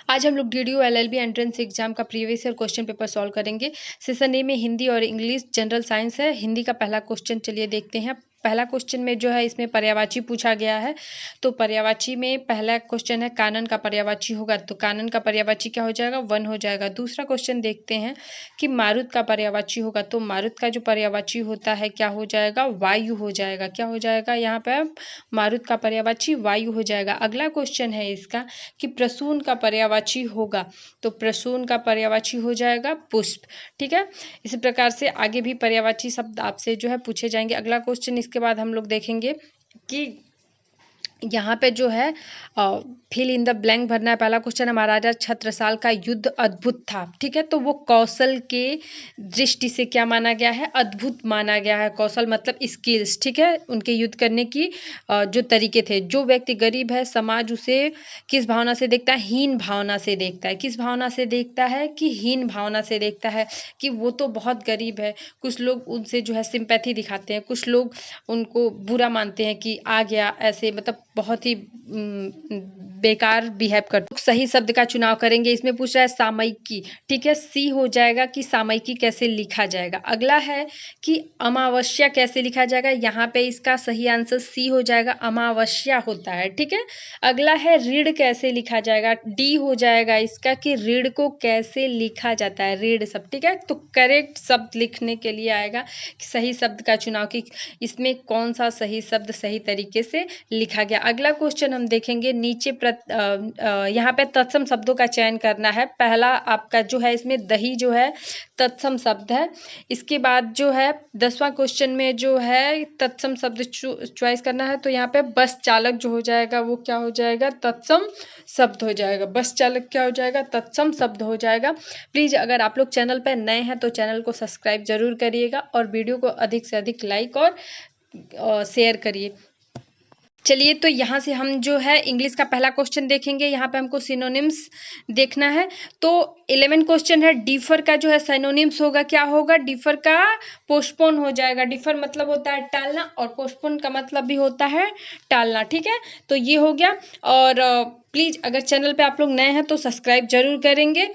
आज हम लोग डीडीयू एलएलबी एंट्रेंस एग्जाम का previous year question paper solve करेंगे। सेशन ए में हिंदी और इंग्लिश जनरल साइंस है। हिंदी का पहला क्वेश्चन चलिए देखते हैं। पहला क्वेश्चन में जो है इसमें पर्यायवाची पूछा गया है। तो पर्यायवाची में पहला क्वेश्चन है कानन का पर्यायवाची होगा, तो कानन का पर्यायवाची क्या हो जाएगा, वन हो जाएगा। दूसरा क्वेश्चन देखते हैं कि मारुत का पर्यायवाची होगा, तो मारुत का जो पर्यायवाची होता है क्या हो जाएगा, वायु हो जाएगा। क्या हो जाएगा, यहाँ पे मारुत का पर्यायवाची वायु हो जाएगा। अगला क्वेश्चन है इसका कि प्रसून का पर्यायवाची होगा, तो प्रसून का पर्यायवाची हो जाएगा पुष्प। ठीक है, इसी प्रकार से आगे भी पर्यायवाची शब्द आपसे जो है पूछे जाएंगे। अगला क्वेश्चन इसके बाद हम लोग देखेंगे कि यहाँ पे जो है फिल इन द ब्लैंक भरना है। पहला क्वेश्चन है महाराजा छत्रसाल का युद्ध अद्भुत था। ठीक है, तो वो कौशल के दृष्टि से क्या माना गया है, अद्भुत माना गया है। कौशल मतलब स्किल्स। ठीक है, उनके युद्ध करने की जो तरीके थे। जो व्यक्ति गरीब है समाज उसे किस भावना से देखता है, हीन भावना से देखता है। किस भावना से देखता है कि हीन भावना से देखता है कि वो तो बहुत गरीब है। कुछ लोग उनसे जो है सिंपैथी दिखाते हैं, कुछ लोग उनको बुरा मानते हैं कि आ गया ऐसे, मतलब बहुत ही बेकार बिहेव करते। सही शब्द का चुनाव करेंगे। इसमें पूछ रहा है सामयिकी। ठीक है, सी हो जाएगा कि सामयिकी कैसे लिखा जाएगा। अगला है कि अमावस्या कैसे लिखा जाएगा। यहाँ पे इसका सही आंसर सी हो जाएगा, अमावस्या होता है। ठीक है, अगला है ऋण कैसे लिखा जाएगा, डी हो जाएगा इसका कि ऋण को कैसे लिखा जाता है, ऋण शब्द। ठीक है, तो करेक्ट शब्द लिखने के लिए आएगा कि सही शब्द का चुनाव कि इसमें कौन सा सही शब्द सही तरीके से लिखा गया। अगला क्वेश्चन हम देखेंगे नीचे यहाँ पे तत्सम शब्दों का चयन करना है। पहला आपका जो है इसमें दही जो है तत्सम शब्द है। इसके बाद जो है 10वां क्वेश्चन में जो है तत्सम शब्द चॉइस करना है। तो यहाँ पे बस चालक जो हो जाएगा वो क्या हो जाएगा, तत्सम शब्द हो जाएगा। बस चालक क्या हो जाएगा, तत्सम शब्द हो जाएगा। प्लीज अगर आप लोग चैनल पर नए हैं तो चैनल को सब्सक्राइब जरूर करिएगा और वीडियो को अधिक से अधिक लाइक और शेयर करिए। चलिए, तो यहाँ से हम जो है इंग्लिश का पहला क्वेश्चन देखेंगे। यहाँ पे हमको सिनोनिम्स देखना है। तो 11 क्वेश्चन है डिफर का जो है सिनोनिम्स होगा, क्या होगा, डिफर का पोस्टपोन हो जाएगा। डिफर मतलब होता है टालना और पोस्टपोन का मतलब भी होता है टालना। ठीक है, तो ये हो गया। और प्लीज अगर चैनल पे आप लोग नए हैं तो सब्सक्राइब जरूर करेंगे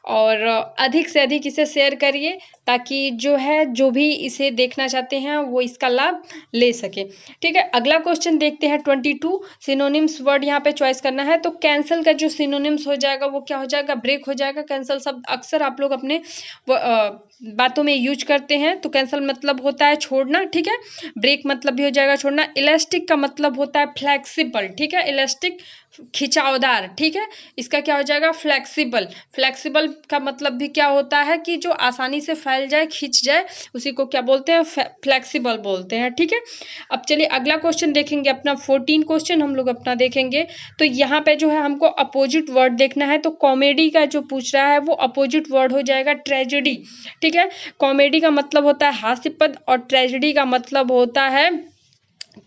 और अधिक से अधिक इसे शेयर करिए ताकि जो है जो भी इसे देखना चाहते हैं वो इसका लाभ ले सके। ठीक है, अगला क्वेश्चन देखते हैं 22 सिनोनिम्स वर्ड यहाँ पे चॉइस करना है। तो कैंसल का जो सिनोनिम्स हो जाएगा वो क्या हो जाएगा, ब्रेक हो जाएगा। कैंसल शब्द अक्सर आप लोग अपने बातों में यूज करते हैं। तो कैंसल मतलब होता है छोड़ना। ठीक है, ब्रेक मतलब भी हो जाएगा छोड़ना। इलास्टिक का मतलब होता है फ्लेक्सिबल। ठीक है, इलास्टिक खिंचावदार। ठीक है, इसका क्या हो जाएगा, फ्लेक्सिबल। फ्लेक्सिबल का मतलब भी क्या होता है कि जो आसानी से फैल जाए, खिंच जाए, उसी को क्या बोलते हैं, फ्लेक्सिबल बोलते हैं। ठीक है, अब चलिए अगला क्वेश्चन देखेंगे अपना 14 क्वेश्चन हम लोग अपना देखेंगे। तो यहाँ पे जो है हमको अपोजिट वर्ड देखना है। तो कॉमेडी का जो पूछ रहा है वो अपोजिट वर्ड हो जाएगा ट्रेजेडी। ठीक है, कॉमेडी का मतलब होता है हास्यपद और ट्रेजेडी का मतलब होता है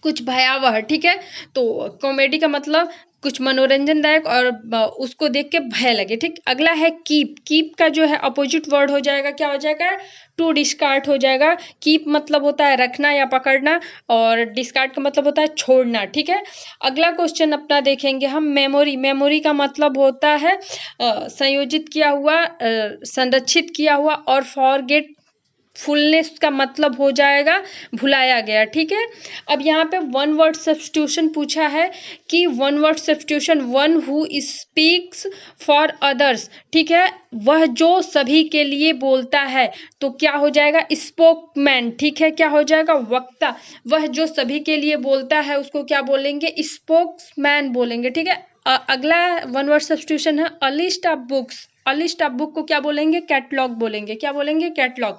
कुछ भयावह। ठीक है, तो कॉमेडी का मतलब कुछ मनोरंजनदायक और उसको देख के भय लगे। ठीक, अगला है कीप। कीप का जो है अपोजिट वर्ड हो जाएगा, क्या हो जाएगा, टू डिस्कार्ड हो जाएगा। कीप मतलब होता है रखना या पकड़ना और डिस्कार्ड का मतलब होता है छोड़ना। ठीक है, अगला क्वेश्चन अपना देखेंगे हम मेमोरी। मेमोरी का मतलब होता है संयोजित किया हुआ, संरक्षित किया हुआ और फॉरगेट फुलनेस का मतलब हो जाएगा भुलाया गया। ठीक है, अब यहाँ पे वन वर्ड सब्स्टिट्यूशन पूछा है कि one word substitution, one who speaks for others. ठीक है, वह जो सभी के लिए बोलता है, तो क्या हो जाएगा, स्पोकमैन। ठीक है, क्या हो जाएगा, वक्ता। वह जो सभी के लिए बोलता है उसको क्या बोलेंगे, स्पोक्समैन बोलेंगे। ठीक है, अगला वन वर्ड सब्स्टिट्यूशन है a list of books. A list of book को क्या बोलेंगे, कैटलॉग बोलेंगे। क्या बोलेंगे, कैटलॉग।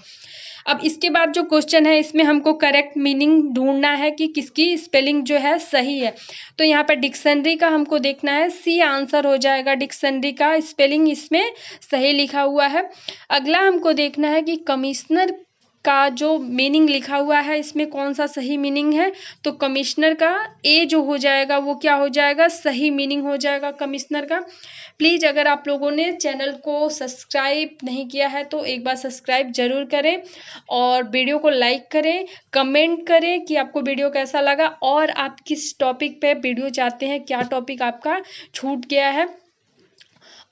अब इसके बाद जो क्वेश्चन है इसमें हमको करेक्ट मीनिंग ढूंढना है कि किसकी स्पेलिंग जो है सही है। तो यहाँ पर डिक्शनरी का हमको देखना है, सी आंसर हो जाएगा। डिक्शनरी का स्पेलिंग इसमें सही लिखा हुआ है। अगला हमको देखना है कि कमिश्नर का जो मीनिंग लिखा हुआ है इसमें कौन सा सही मीनिंग है। तो कमिश्नर का ए जो हो जाएगा वो क्या हो जाएगा, सही मीनिंग हो जाएगा कमिश्नर का। प्लीज़ अगर आप लोगों ने चैनल को सब्सक्राइब नहीं किया है तो एक बार सब्सक्राइब जरूर करें और वीडियो को लाइक करें, कमेंट करें कि आपको वीडियो कैसा लगा और आप किस टॉपिक पे वीडियो चाहते हैं, क्या टॉपिक आपका छूट गया है।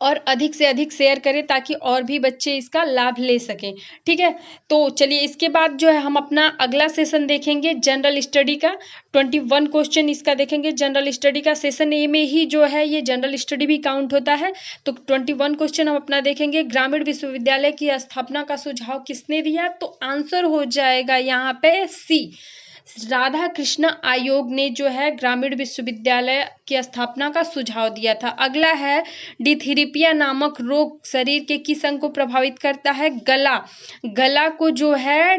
और अधिक से अधिक शेयर करें ताकि और भी बच्चे इसका लाभ ले सकें। ठीक है, तो चलिए इसके बाद जो है हम अपना अगला सेशन देखेंगे जनरल स्टडी का। 21 क्वेश्चन इसका देखेंगे जनरल स्टडी का। सेशन ए में ही जो है ये जनरल स्टडी भी काउंट होता है। तो 21 क्वेश्चन हम अपना देखेंगे। ग्रामीण विश्वविद्यालय की स्थापना का सुझाव किसने दिया? तो आंसर हो जाएगा यहाँ पे सी, राधा कृष्ण आयोग ने जो है ग्रामीण विश्वविद्यालय की स्थापना का सुझाव दिया था। अगला है डिथेरिपिया नामक रोग शरीर के किस अंग को प्रभावित करता है? गला। गला को जो है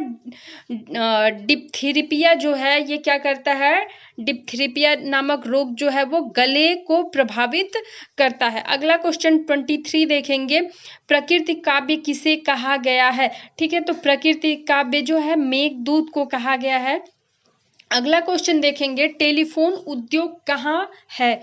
डिप्थीरिपिया जो है ये क्या करता है? डिप्थीरिपिया नामक रोग जो है वो गले को प्रभावित करता है। अगला क्वेश्चन 23 देखेंगे। प्रकृति काव्य किसे कहा गया है? ठीक है, तो प्रकृति काव्य जो है मेघदूत को कहा गया है। अगला क्वेश्चन देखेंगे। टेलीफोन उद्योग कहाँ है?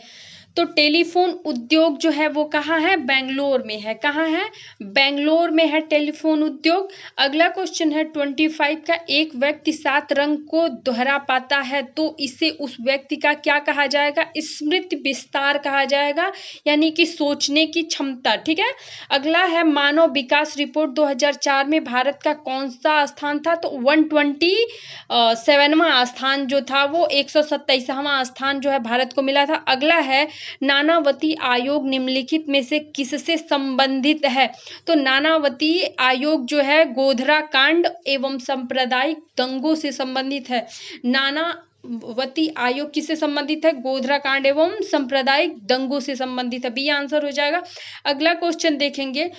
तो टेलीफोन उद्योग जो है वो कहाँ है? बेंगलोर में है। कहाँ है? बेंगलोर में है टेलीफोन उद्योग। अगला क्वेश्चन है 25 का। एक व्यक्ति 7 रंग को दोहरा पाता है तो इसे उस व्यक्ति का क्या कहा जाएगा? स्मृति विस्तार कहा जाएगा, यानी कि सोचने की क्षमता। ठीक है, अगला है मानव विकास रिपोर्ट 2004 में भारत का कौन सा स्थान था? तो 127वां स्थान जो था वो 127वां स्थान जो है भारत को मिला था। अगला है नानावती आयोग निम्नलिखित में से किससे संबंधित है? तो नानावती आयोग जो है गोधरा कांड एवं सांप्रदायिक दंगों से संबंधित है। नानावती आयोग किससे संबंधित है? गोधरा कांड एवं सांप्रदायिक दंगों से संबंधित है। बी आंसर हो जाएगा। अगला क्वेश्चन देखेंगे।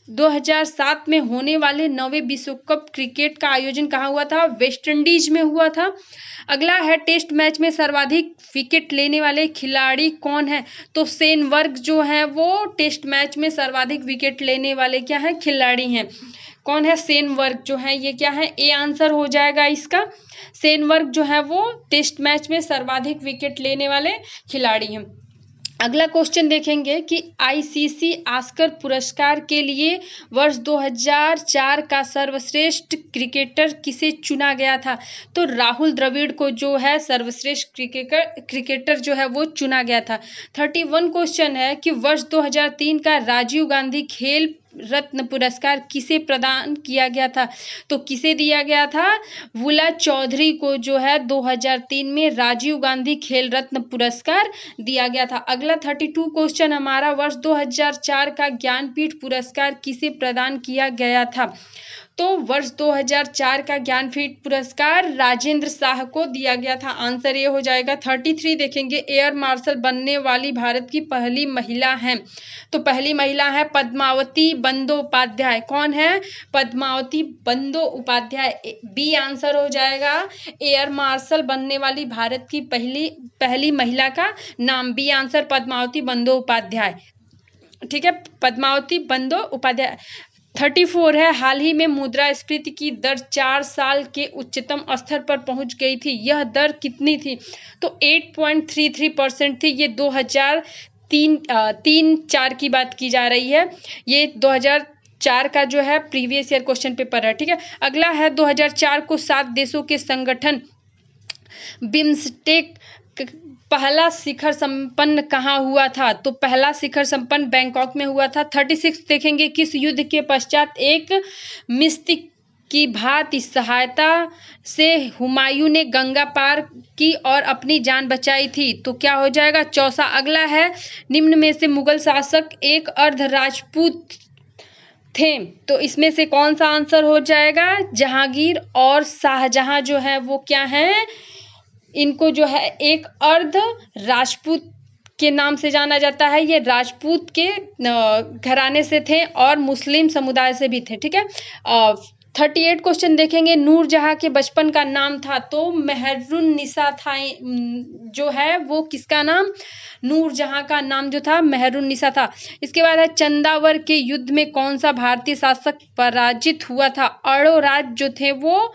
2007 में होने वाले 9वें विश्व कप क्रिकेट का आयोजन कहाँ हुआ था? वेस्ट इंडीज में हुआ था। अगला है टेस्ट मैच में सर्वाधिक विकेट लेने वाले खिलाड़ी कौन है? तो शेन वर्ग जो है वो टेस्ट मैच में सर्वाधिक विकेट लेने वाले क्या है? खिलाड़ी हैं। कौन है? शेन वर्ग जो है ये क्या है? ए आंसर हो जाएगा इसका। शेन वर्ग जो है वो टेस्ट मैच में सर्वाधिक विकेट लेने वाले खिलाड़ी हैं। अगला क्वेश्चन देखेंगे कि आईसीसी ऑस्कर पुरस्कार के लिए वर्ष 2004 का सर्वश्रेष्ठ क्रिकेटर किसे चुना गया था? तो राहुल द्रविड़ को जो है सर्वश्रेष्ठ क्रिकेटर जो है वो चुना गया था। 31 क्वेश्चन है कि वर्ष 2003 का राजीव गांधी खेल रत्न पुरस्कार किसे प्रदान किया गया था? तो किसे दिया गया था? बुला चौधरी को जो है 2003 में राजीव गांधी खेल रत्न पुरस्कार दिया गया था। अगला 32 क्वेश्चन हमारा, वर्ष 2004 का ज्ञानपीठ पुरस्कार किसे प्रदान किया गया था? तो वर्ष 2004 का ज्ञानपीठ पुरस्कार राजेंद्र शाह को दिया गया था। आंसर ये हो जाएगा। 33 देखेंगे। एयर मार्शल बनने वाली भारत की पहली महिला हैं। तो पहली महिला है पद्मावती बंदोपाध्याय। कौन है? पद्मावती बंदोपाध्याय। बी आंसर हो जाएगा। एयर मार्शल बनने वाली भारत की पहली महिला का नाम बी आंसर पद्मावती बंदोपाध्याय। ठीक है, पद्मावती बंदोपाध्याय। 34 है। हाल ही में मुद्रास्फीति की दर 4 साल के उच्चतम स्तर पर पहुंच गई थी। यह दर कितनी थी? तो 8.33% थी। ये 2003-4 की बात की जा रही है। ये 2004 का जो है प्रीवियस ईयर क्वेश्चन पेपर है। ठीक है, अगला है 2004 को 7 देशों के संगठन बिम्स्टेक पहला शिखर संपन्न कहाँ हुआ था? तो पहला शिखर संपन्न बैंकॉक में हुआ था। 36 देखेंगे। किस युद्ध के पश्चात एक मिस्टिक की भांति सहायता से हुमायूं ने गंगा पार की और अपनी जान बचाई थी? तो क्या हो जाएगा? चौसा। अगला है निम्न में से मुगल शासक एक अर्ध राजपूत थे, तो इसमें से कौन सा आंसर हो जाएगा? जहांगीर और शाहजहां जो है वो क्या है? इनको जो है एक अर्ध राजपूत के नाम से जाना जाता है। ये राजपूत के घराने से थे और मुस्लिम समुदाय से भी थे। ठीक है, 38 क्वेश्चन देखेंगे। नूरजहां के बचपन का नाम था? तो मेहरुन्निसा था जो है वो किसका नाम? नूरजहां का नाम जो था मेहरुन्निसा था। इसके बाद है चंदावर के युद्ध में कौन सा भारतीय शासक पराजित हुआ था? अड़ोराज जो थे वो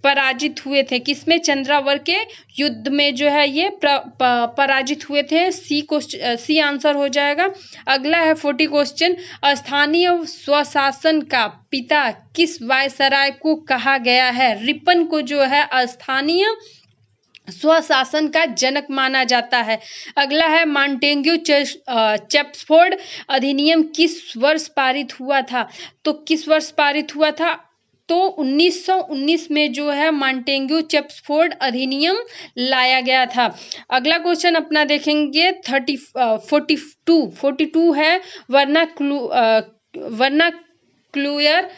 पराजित हुए थे। किसमें? चंद्रावर के युद्ध में जो है ये पराजित हुए थे। सी आंसर हो जाएगा। अगला है 40 क्वेश्चन। स्थानीय स्वशासन का पिता किस वायसराय को कहा गया है? रिपन को जो है स्थानीय स्वशासन का जनक माना जाता है। अगला है मॉन्टेग्यू चेम्सफोर्ड अधिनियम किस वर्ष पारित हुआ था? तो किस वर्ष पारित हुआ था? तो 1919 में जो है मॉन्टेग्यू चेम्सफोर्ड अधिनियम लाया गया था। अगला क्वेश्चन अपना देखेंगे 42 है वर्नाक्लूयर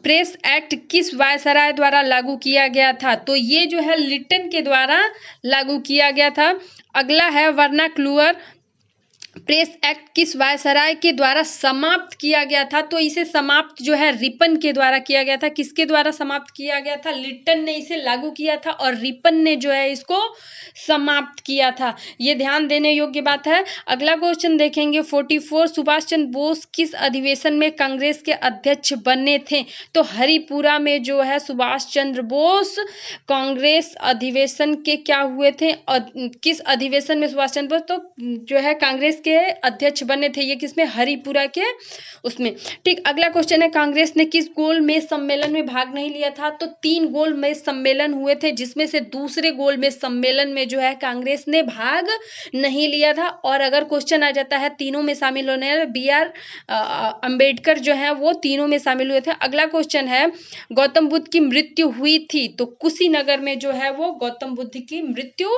प्रेस एक्ट किस वायसराय द्वारा लागू किया गया था? तो ये जो है लिटन के द्वारा लागू किया गया था। अगला है वर्नाक्लूयर प्रेस एक्ट किस वायसराय के द्वारा समाप्त किया गया था? तो इसे समाप्त जो है रिपन के द्वारा किया गया था। किसके द्वारा समाप्त किया गया था? लिटन ने इसे लागू किया था और रिपन ने जो है इसको समाप्त किया था। ये ध्यान देने योग्य बात है। अगला क्वेश्चन देखेंगे 44 सुभाष चंद्र बोस किस अधिवेशन में कांग्रेस के अध्यक्ष बने थे? तो हरिपुरा में जो है सुभाष चंद्र बोस कांग्रेस अधिवेशन के क्या हुए थे? और किस अधिवेशन में सुभाष चंद्र बोस तो जो है कांग्रेस के अध्यक्ष बने थे? ये किसमें? हरिपुरा के उसमें। ठीक, अगला क्वेश्चन है कांग्रेस ने किस गोल मेज सम्मेलन में भाग नहीं लिया था? तो 3 गोल मेज सम्मेलन हुए थे, जिसमें से दूसरे गोल मेज सम्मेलन में जो है कांग्रेस ने भाग नहीं लिया था। और अगर क्वेश्चन आ जाता है तीनों में शामिल होने वाले BR अंबेडकर जो है वो तीनों में शामिल हुए थे। अगला क्वेश्चन है गौतम बुद्ध की मृत्यु हुई थी? तो कुशीनगर में जो है वो गौतम बुद्ध की मृत्यु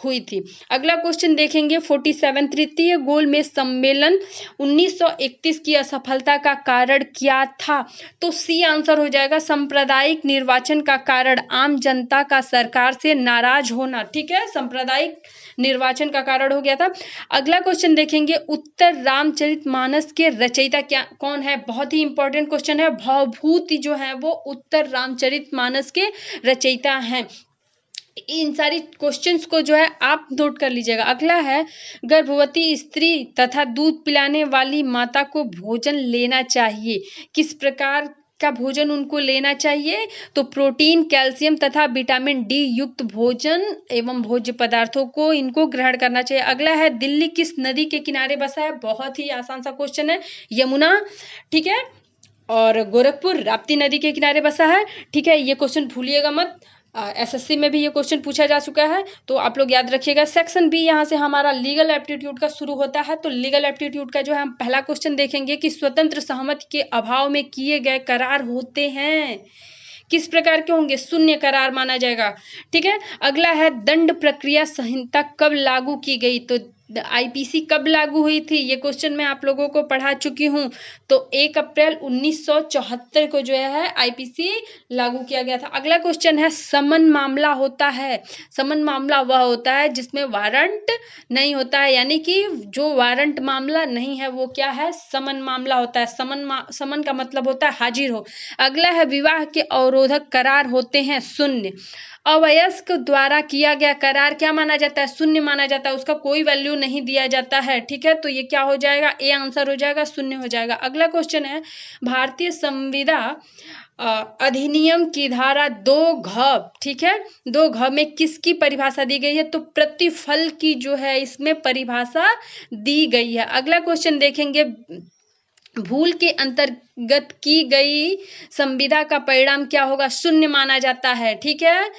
हुई थी। अगला क्वेश्चन देखेंगे 47 तृतीय गोल मेज सम्मेलन 1931 की असफलता का कारण क्या था? तो सी आंसर हो जाएगा सांप्रदायिक निर्वाचन का कारण आम जनता का सरकार से नाराज होना। ठीक है, सांप्रदायिक निर्वाचन का कारण हो गया था। अगला क्वेश्चन देखेंगे उत्तर रामचरितमानस के रचयिता क्या कौन है? बहुत ही इंपॉर्टेंट क्वेश्चन है। भवभूति जो है वो उत्तर रामचरितमानस के रचयिता हैं। इन सारी क्वेश्चंस को जो है आप नोट कर लीजिएगा। अगला है गर्भवती स्त्री तथा दूध पिलाने वाली माता को भोजन लेना चाहिए। किस प्रकार का भोजन उनको लेना चाहिए? तो प्रोटीन, कैल्शियम तथा विटामिन डी युक्त भोजन एवं भोज्य पदार्थों को इनको ग्रहण करना चाहिए। अगला है दिल्ली किस नदी के किनारे बसा है? बहुत ही आसान सा क्वेश्चन है, यमुना। ठीक है, और गोरखपुर राप्ती नदी के किनारे बसा है। ठीक है, ये क्वेश्चन भूलिएगा मत। SSC में भी ये क्वेश्चन पूछा जा चुका है, तो आप लोग याद रखिएगा। सेक्शन बी यहाँ से हमारा लीगल एप्टीट्यूड का शुरू होता है। तो लीगल एप्टीट्यूड का जो है हम पहला क्वेश्चन देखेंगे कि स्वतंत्र सहमति के अभाव में किए गए करार होते हैं, किस प्रकार के होंगे? शून्य करार माना जाएगा। ठीक है, अगला है दंड प्रक्रिया संहिता कब लागू की गई? तो IPC कब लागू हुई थी? ये क्वेश्चन मैं आप लोगों को पढ़ा चुकी हूँ। तो 1 अप्रैल 1974 को जो है IPC लागू किया गया था। अगला क्वेश्चन है समन मामला होता है। समन मामला वह होता है जिसमें वारंट नहीं होता है, यानी कि जो वारंट मामला नहीं है वो क्या है? समन मामला होता है। समन का मतलब होता है हाजिर हो। अगला है विवाह के अवरोधक करार होते हैं शून्य। अवयस्क द्वारा किया गया करार क्या माना जाता है? शून्य माना जाता है, उसका कोई वैल्यू नहीं दिया जाता है। ठीक है, तो ये क्या हो जाएगा? ए आंसर हो जाएगा, शून्य हो जाएगा। अगला क्वेश्चन है भारतीय संविदा अधिनियम की धारा 2घ, ठीक है, 2घ में किसकी परिभाषा दी गई है? तो प्रतिफल की जो है इसमें परिभाषा दी गई है। अगला क्वेश्चन देखेंगे भूल के अंतर्गत की गई संविदा का परिणाम क्या होगा? शून्य माना जाता है। ठीक है,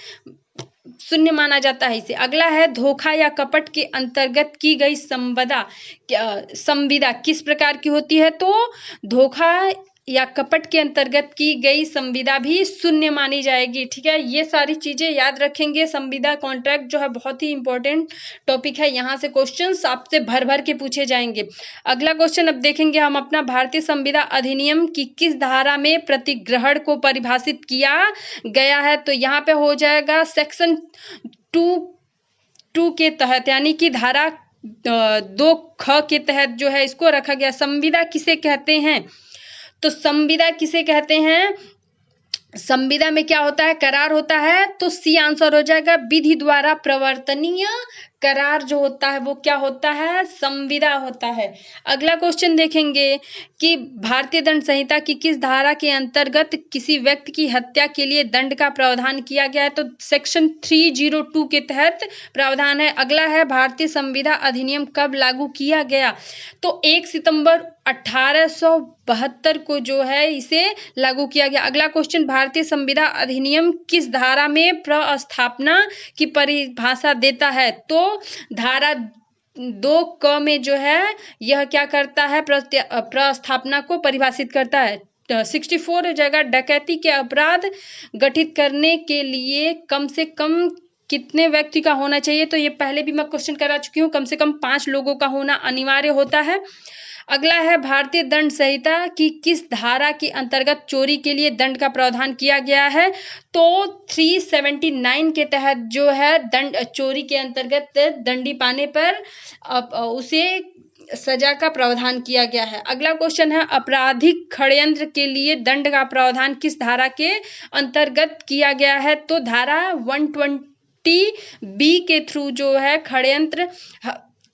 शून्य माना जाता है इसे। अगला है धोखा या कपट के अंतर्गत की गई संविदा किस प्रकार की होती है? तो धोखा या कपट के अंतर्गत की गई संविदा भी शून्य मानी जाएगी। ठीक है, ये सारी चीजें याद रखेंगे। संविदा कॉन्ट्रैक्ट जो है बहुत ही इंपॉर्टेंट टॉपिक है, यहाँ से क्वेश्चंस आपसे भर भर के पूछे जाएंगे। अगला क्वेश्चन अब देखेंगे हम अपना भारतीय संविदा अधिनियम की किस धारा में प्रतिग्रहण को परिभाषित किया गया है? तो यहाँ पे हो जाएगा सेक्शन 2 के तहत, यानी कि धारा 2ख के तहत जो है इसको रखा गया। संविदा किसे कहते हैं? तो संविदा किसे कहते हैं? संविदा में क्या होता है? करार होता है। तो सी आंसर हो जाएगा। विधि द्वारा प्रवर्तनीय करार जो होता है वो क्या होता है? संविदा होता है। अगला क्वेश्चन देखेंगे कि भारतीय दंड संहिता की किस धारा के अंतर्गत किसी व्यक्ति की हत्या के लिए दंड का प्रावधान किया गया है? तो सेक्शन 302 के तहत प्रावधान है। अगला है भारतीय संविदा अधिनियम कब लागू किया गया? तो 1 सितंबर 1872 को जो है इसे लागू किया गया। अगला क्वेश्चन, भारतीय संविदा अधिनियम किस धारा में प्रस्थापना की परिभाषा देता है? तो धारा 2 क में जो है यह क्या करता है, प्रस्थापना को परिभाषित करता है। 64 हो जाएगा, डकैती के अपराध गठित करने के लिए कम से कम कितने व्यक्ति का होना चाहिए? तो ये पहले भी मैं क्वेश्चन करा चुकी हूँ, कम से कम 5 लोगों का होना अनिवार्य होता है। अगला है, भारतीय दंड संहिता की किस धारा के अंतर्गत चोरी के लिए दंड का प्रावधान किया गया है? तो 379 के तहत जो है दंड, चोरी के अंतर्गत दंडी पाने पर उसे सजा का प्रावधान किया गया है। अगला क्वेश्चन है, आपराधिक षड्यंत्र के लिए दंड का प्रावधान किस धारा के अंतर्गत किया गया है? तो धारा 120B के थ्रू जो है षड्यंत्र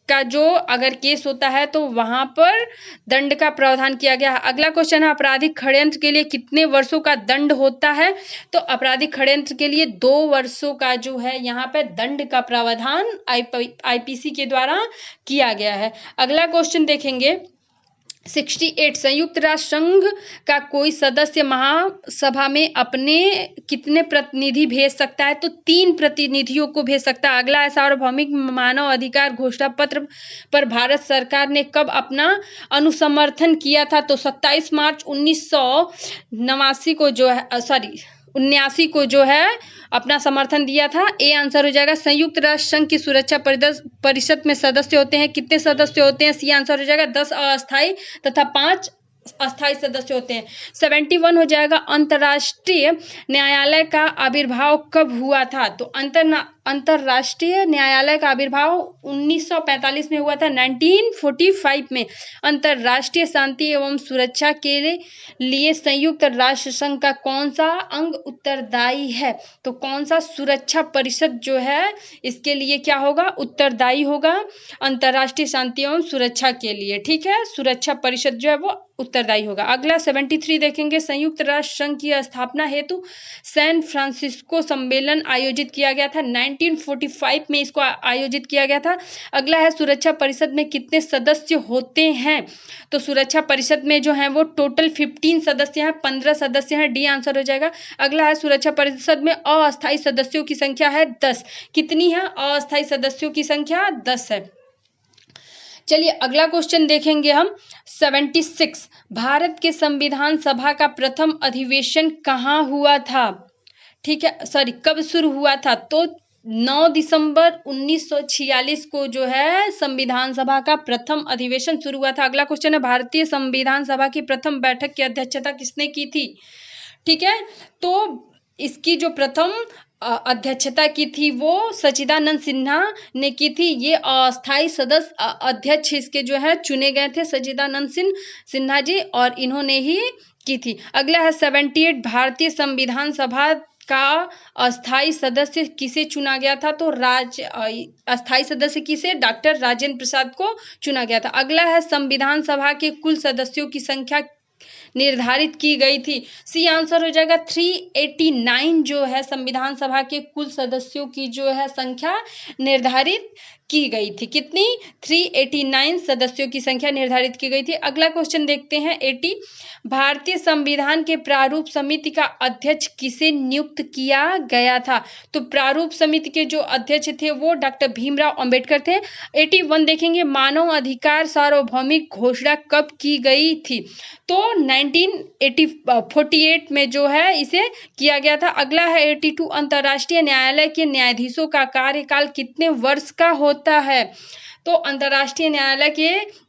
का जो अगर केस होता है तो वहां पर दंड का प्रावधान किया गया है। अगला क्वेश्चन है, आपराधिक षड्यंत्र के लिए कितने वर्षों का दंड होता है? तो आपराधिक षड्यंत्र के लिए 2 वर्षों का जो है यहाँ पे दंड का प्रावधान आईपीसी के द्वारा किया गया है। अगला क्वेश्चन देखेंगे, 68, संयुक्त राष्ट्र संघ का कोई सदस्य महासभा में अपने कितने प्रतिनिधि भेज सकता है? तो 3 प्रतिनिधियों को भेज सकता है। अगला है, सार्वभौमिक मानव अधिकार घोषणा पत्र पर भारत सरकार ने कब अपना अनुसमर्थन किया था? तो 27 मार्च 1989 को जो है 79 को जो है अपना समर्थन दिया था। ए आंसर हो जाएगा। संयुक्त राष्ट्र संघ की सुरक्षा परिषद में सदस्य होते हैं, कितने सदस्य होते हैं? सी आंसर हो जाएगा, 10 अस्थायी तथा 5 अस्थायी सदस्य होते हैं। 71 हो जाएगा, अंतर्राष्ट्रीय न्यायालय का आविर्भाव कब हुआ था? तो अंतर्राष्ट्रीय न्यायालय का आविर्भाव 1945 में हुआ था, 1945 में। अंतर्राष्ट्रीय शांति एवं सुरक्षा के लिए संयुक्त राष्ट्र संघ का कौन सा अंग उत्तरदायी है? तो कौन सा? सुरक्षा परिषद जो है इसके लिए क्या होगा? उत्तरदायी होगा, अंतर्राष्ट्रीय शांति एवं सुरक्षा के लिए। ठीक है, सुरक्षा परिषद जो है वो उत्तरदायी होगा। अगला 73 देखेंगे, संयुक्त राष्ट्र संघ की स्थापना हेतु सैन फ्रांसिस्को सम्मेलन आयोजित किया गया था, 1945 में इसको आयोजित किया गया था। अगला है, सुरक्षा परिषद में कितने सदस्य होते हैं? तो सुरक्षा परिषद में जो है वो टोटल 15 सदस्य हैं, 15 सदस्य हैं। डी आंसर हो जाएगा। अगला है, सुरक्षा परिषद में अस्थायी सदस्यों की संख्या है 10। कितनी है अस्थायी सदस्यों की संख्या? 10 है। चलिए अगला क्वेश्चन देखेंगे हम, 76, भारत के संविधान सभा का प्रथम अधिवेशन कहाँ हुआ था? ठीक है, कब शुरू हुआ था? तो 9 दिसंबर 1946 को जो है संविधान सभा का प्रथम अधिवेशन शुरू हुआ था। अगला क्वेश्चन है, भारतीय संविधान सभा की प्रथम बैठक की अध्यक्षता किसने की थी? ठीक है, तो इसकी जो प्रथम अध्यक्षता की थी वो सच्चिदानंद सिन्हा ने की थी। ये अस्थायी सदस्य अध्यक्ष इसके जो है चुने गए थे, सच्चिदानंद सिन्हा जी, और इन्होंने ही की थी। अगला है 78, भारतीय संविधान सभा का अस्थायी सदस्य किसे चुना गया था? तो अस्थायी सदस्य किसे? डॉक्टर राजेंद्र प्रसाद को चुना गया था। अगला है, संविधान सभा के कुल सदस्यों की संख्या निर्धारित की गई थी। सी आंसर हो जाएगा, 389 जो है संविधान सभा के कुल सदस्यों की जो है संख्या निर्धारित की गई थी। कितनी? 389 सदस्यों की संख्या निर्धारित की गई थी। अगला क्वेश्चन देखते हैं, 80, भारतीय संविधान के प्रारूप समिति का अध्यक्ष किसे नियुक्त किया गया था? तो प्रारूप समिति के जो अध्यक्ष थे वो डॉक्टर भीमराव अंबेडकर थे। 81 देखेंगे, मानव अधिकार सार्वभौमिक घोषणा कब की गई थी? तो 1948 में जो है इसे किया गया था। अगला है 82, अंतर्राष्ट्रीय न्यायालय के न्यायाधीशों का कार्यकाल कितने वर्ष का होता है? तो अंतर्राष्ट्रीय न्यायालय के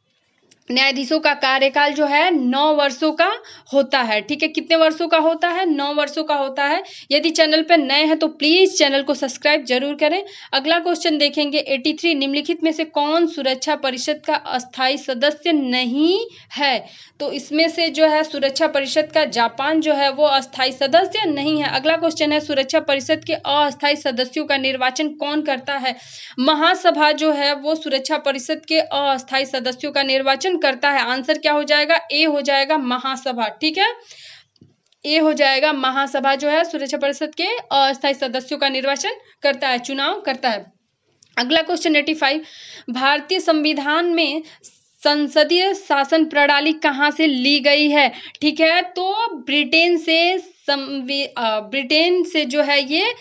न्यायाधीशों का कार्यकाल जो है 9 वर्षों का होता है। ठीक है, कितने वर्षों का होता है? 9 वर्षों का होता है। यदि चैनल पर नए हैं तो प्लीज चैनल को सब्सक्राइब जरूर करें। अगला क्वेश्चन देखेंगे, 83, निम्नलिखित में से कौन सुरक्षा परिषद का अस्थायी सदस्य नहीं है? तो इसमें से जो है सुरक्षा परिषद का जापान जो है वो अस्थायी सदस्य नहीं है। अगला क्वेश्चन है, सुरक्षा परिषद के अस्थायी सदस्यों का निर्वाचन कौन करता है? महासभा जो है वो सुरक्षा परिषद के अस्थायी सदस्यों का निर्वाचन करता है। आंसर क्या हो जाएगा? ए हो जाएगा, महासभा। ठीक है, ए हो जाएगा, महासभा जो है सुरक्षा परिषद के अस्थायी सदस्यों का निर्वाचन करता है, चुनाव करता है। अगला क्वेश्चन 85, भारतीय संविधान में संसदीय शासन प्रणाली कहाँ से ली गई है? ठीक है, तो ब्रिटेन से जो है ये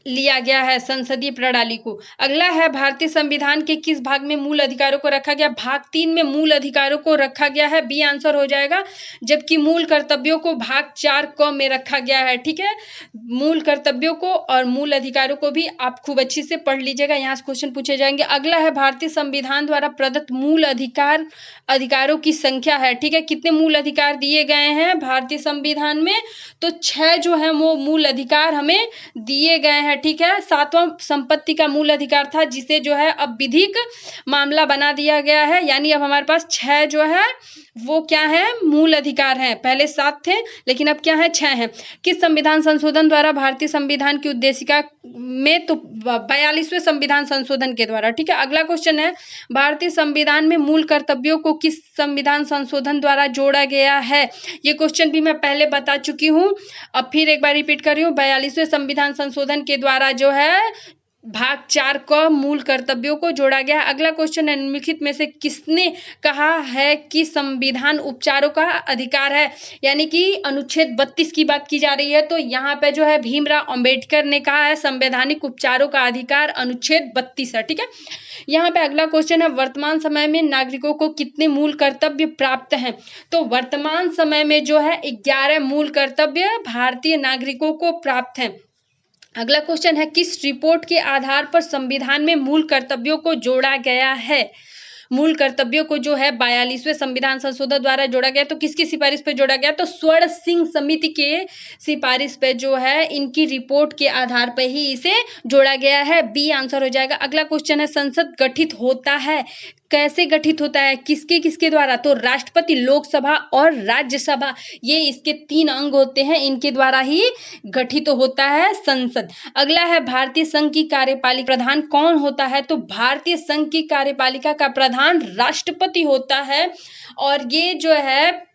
लिया गया है संसदीय प्रणाली को। अगला है भारतीय संविधान के किस भाग में मूल अधिकारों को रखा गया? भाग 3 में मूल अधिकारों को रखा गया है, बी आंसर हो जाएगा। जबकि मूल कर्तव्यों को भाग 4 क में रखा गया है। ठीक है, मूल कर्तव्यों को और मूल अधिकारों को भी आप खूब अच्छी से पढ़ लीजिएगा, यहाँ से क्वेश्चन पूछे जाएंगे। अगला है भारतीय संविधान द्वारा प्रदत्त मूल अधिकारों की संख्या है। ठीक है, कितने मूल अधिकार दिए गए हैं भारतीय संविधान में? तो 6 जो है वो मूल अधिकार हमें दिए गए हैं। ठीक है, 7वां संपत्ति का मूल अधिकार था, जिसे जो है अब विधिक मामला बना दिया गया है, यानी अब हमारे पास 6 जो है वो क्या है, मूल अधिकार हैं। पहले 7 थे लेकिन अब क्या है, 6 हैं। किस संविधान संशोधन द्वारा भारतीय संविधान की उद्देशिका में? तो 42वें संविधान संशोधन के द्वारा। ठीक है, अगला क्वेश्चन है भारतीय संविधान में मूल कर्तव्यों को किस संविधान संशोधन द्वारा जोड़ा गया है? ये क्वेश्चन भी मैं पहले बता चुकी हूँ, अब फिर एक बार रिपीट कर रही हूँ। 42वें संविधान संशोधन के द्वारा जो है भाग 4 को मूल कर्तव्यों को जोड़ा गया। अगला क्वेश्चन है निम्नलिखित में से किसने कहा है कि संविधान उपचारों का अधिकार है? यानी कि अनुच्छेद 32 की बात की जा रही है, तो यहाँ पे जो है भीमराव अंबेडकर ने कहा है संवैधानिक उपचारों का अधिकार अनुच्छेद 32 है। ठीक है, यहाँ पे अगला क्वेश्चन है वर्तमान समय में नागरिकों को कितने मूल कर्तव्य प्राप्त हैं? तो वर्तमान समय में जो है 11 मूल कर्तव्य भारतीय नागरिकों को प्राप्त हैं। अगला क्वेश्चन है किस रिपोर्ट के आधार पर संविधान में मूल कर्तव्यों को जोड़ा गया है? मूल कर्तव्यों को जो है 42वें संविधान संशोधन द्वारा जोड़ा गया, तो किसकी सिफारिश पे जोड़ा गया? तो स्वर्ण सिंह समिति के सिफारिश पे जो है इनकी रिपोर्ट के आधार पर ही इसे जोड़ा गया है, बी आंसर हो जाएगा। अगला क्वेश्चन है संसद गठित होता है, कैसे गठित होता है, किसके किसके द्वारा? तो राष्ट्रपति, लोकसभा और राज्यसभा, ये इसके 3 अंग होते हैं, इनके द्वारा ही गठित होता है संसद। अगला है भारतीय संघ की कार्यपालिका प्रधान कौन होता है? तो भारतीय संघ की कार्यपालिका का प्रधान राष्ट्रपति होता है, और ये जो है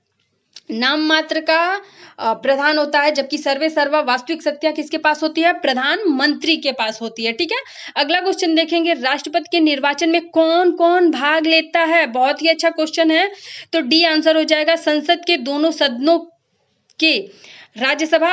नाम मात्र का प्रधान होता है, जबकि सर्वे सर्वा वास्तविक सत्ता किसके पास होती है? प्रधानमंत्री के पास होती है। ठीक है, अगला क्वेश्चन देखेंगे राष्ट्रपति के निर्वाचन में कौन कौन भाग लेता है? बहुत ही अच्छा क्वेश्चन है, तो डी आंसर हो जाएगा। संसद के दोनों सदनों के राज्यसभा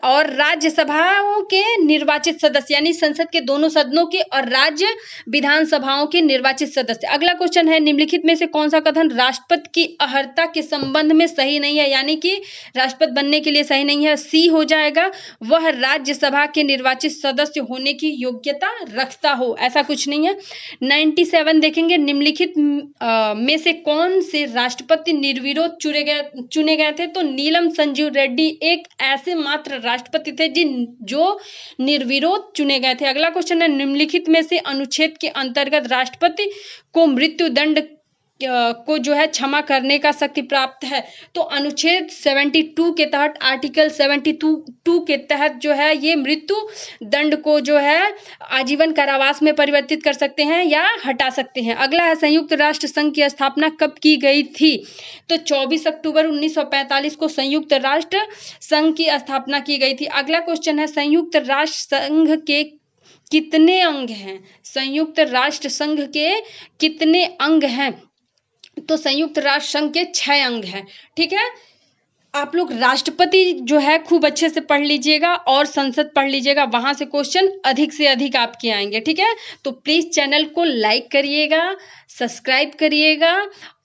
और राज्यसभाओं के निर्वाचित सदस्य, यानी संसद के दोनों सदनों के और राज्य विधानसभाओं के निर्वाचित सदस्य। अगला क्वेश्चन है निम्नलिखित में से कौन सा कथन राष्ट्रपति की अर्हता के संबंध में सही नहीं है, यानी कि राष्ट्रपति बनने के लिए सही नहीं है? सी हो जाएगा, वह राज्यसभा के निर्वाचित सदस्य होने की योग्यता रखता हो, ऐसा कुछ नहीं है। 97 देखेंगे निम्नलिखित में से कौन से राष्ट्रपति निर्विरोध चुने गए थे? तो नीलम संजीव रेड्डी एक ऐसे मात्र राष्ट्रपति थे जो निर्विरोध चुने गए थे। अगला क्वेश्चन है निम्नलिखित में से अनुच्छेद के अंतर्गत राष्ट्रपति को मृत्यु दंड को जो है क्षमा करने का शक्ति प्राप्त है? तो अनुच्छेद 72 के तहत, आर्टिकल 72 के तहत जो है ये मृत्यु दंड को जो है आजीवन कारावास में परिवर्तित कर सकते हैं या हटा सकते हैं। अगला है संयुक्त राष्ट्र संघ की स्थापना कब की गई थी? तो 24 अक्टूबर 1945 को संयुक्त राष्ट्र संघ की स्थापना की गई थी। अगला क्वेश्चन है संयुक्त राष्ट्र संघ के कितने अंग हैं? संयुक्त राष्ट्र संघ के कितने अंग हैं? तो संयुक्त राष्ट्र संघ के 6 अंग हैं। ठीक है, आप लोग राष्ट्रपति जो है खूब अच्छे से पढ़ लीजिएगा और संसद पढ़ लीजिएगा, वहां से क्वेश्चन अधिक से अधिक आपके आएंगे। ठीक है, तो प्लीज चैनल को लाइक करिएगा, सब्सक्राइब करिएगा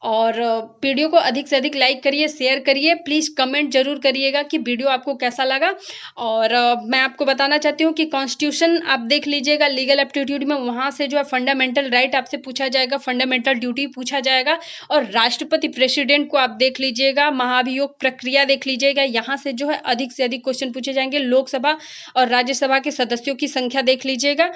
और वीडियो को अधिक से अधिक लाइक करिए, शेयर करिए। प्लीज़ कमेंट जरूर करिएगा कि वीडियो आपको कैसा लगा। और मैं आपको बताना चाहती हूँ कि कॉन्स्टिट्यूशन आप देख लीजिएगा लीगल एप्टीट्यूड में, वहाँ से जो है फंडामेंटल राइट आपसे पूछा जाएगा, फंडामेंटल ड्यूटी पूछा जाएगा, और राष्ट्रपति प्रेसिडेंट को आप देख लीजिएगा, महाभियोग प्रक्रिया देख लीजिएगा, यहाँ से जो है अधिक से अधिक क्वेश्चन पूछे जाएंगे। लोकसभा और राज्यसभा के सदस्यों की संख्या देख लीजिएगा।